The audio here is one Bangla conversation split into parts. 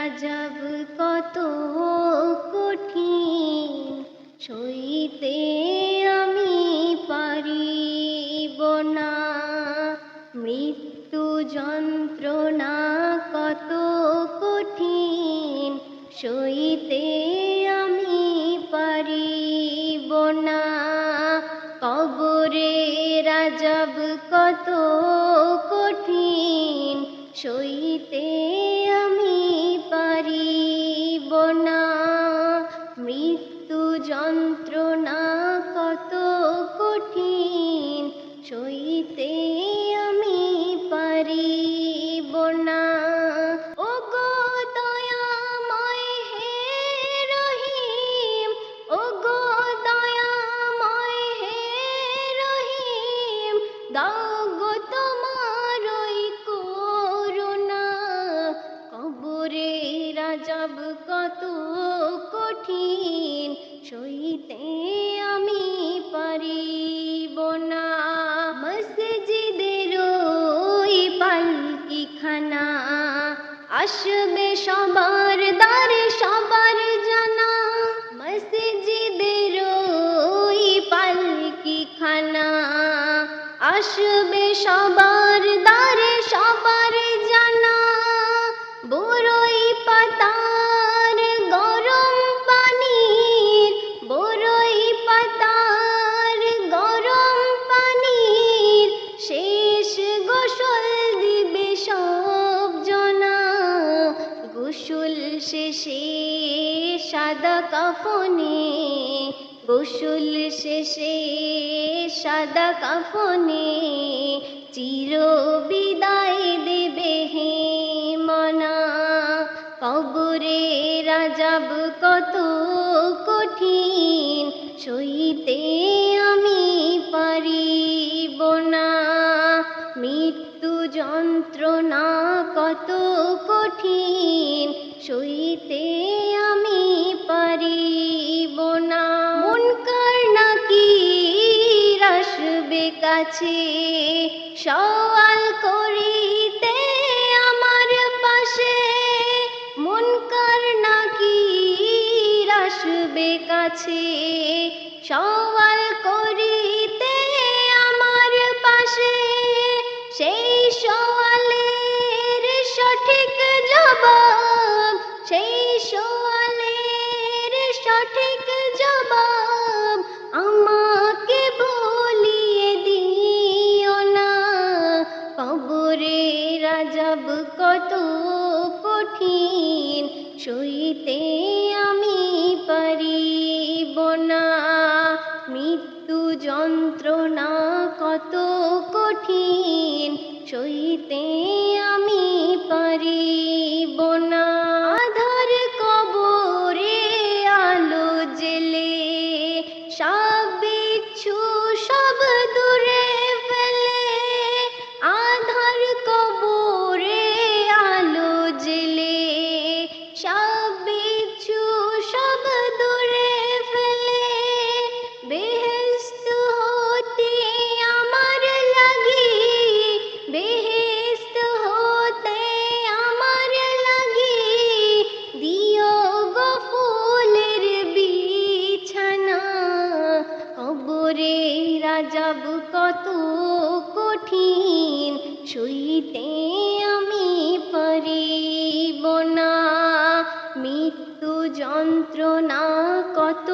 রাজব কত কঠিন, সইতে আমি পারিব না। মৃত্যু যন্ত্রণা কত কঠিন, সইতে আমি পারিব না। কবরে রাজব কত কঠিন, সইতে আমি পারিব না। মৃত্যু যন্ত্রণা কত কঠিন, সইতে আমি পারিব না। ওগো দয়াময় হে রহিম, ওগো দয়াময় হে রহিম, দাও গো তোমারই করুণা। কবরে রাজব কত কঠিন, সইতে আমি পারিব না। মসজিদের ওই পালকিখানা, আসবে সবার দ্বারে সবার জানা। মসজিদের ওই পালকিখানা, আসবে সবার দ্বারে সবার জানা। বড়ই পাতার গরম পানির, বড়ই পাতার গরম পানির, শেষ গোসল দিবে সব জনা। গোসল শেষে সাদা কাফনে, গোসল শেষে সাদা কাফনে, চির বিদায় দেবে হে মনা। কবরে রাজব কত কঠিন, সইতে আমি পারিব না। মৃত্যু যন্ত্রণা কত কঠিন, সইতে আমি পারিব না। মুনকার নাকির আসবে কাছে, সওয়াল করিতে আমার পাশে। মুনকার নাকির আসবে কাছে, সওয়াল করিতে আমার পাশে। সেই সওয়ালের সঠিক জবাব, সেই সওয়ালের সঠিক জবাব আমাকে বলিয়ে দিও না। কবরে রাজব কত কঠিন, সইতে আমি পারিব না। মৃত্যু যন্ত্রণা কত কঠিন, সইতে আমি পারিব না। আধার কবরে আলো জেলে, সব বিচ্ছু সব দূরে ফেলে। আধার কবরে আলো জেলে, সব বিচ্ছু সব দূরে ফেলে। বেহেশত হতে আমার লাগি, বেহেশত হতে আমার লাগি, দিও গো ফুলের বিছানা। কবরে রাজব কত কঠিন, সইতে আমি পারিব না। মৃত্যু যন্ত্রণা কত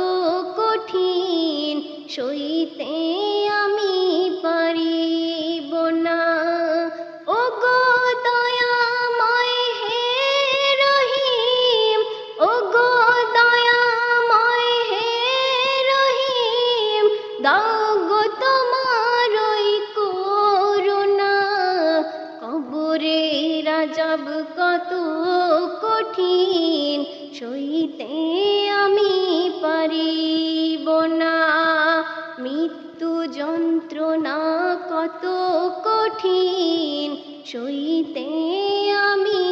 কঠিন, সইতে আমি পারিব না। ওগো দয়াময় হে রহিম, ওগো দয়াময় হে রহিম, দাও গো তোমারই করুণা। কবরে রাজব কত কঠিন, সইতে আমি পারিব না। মৃত্যু যন্ত্রণা কত কঠিন, সইতে আমি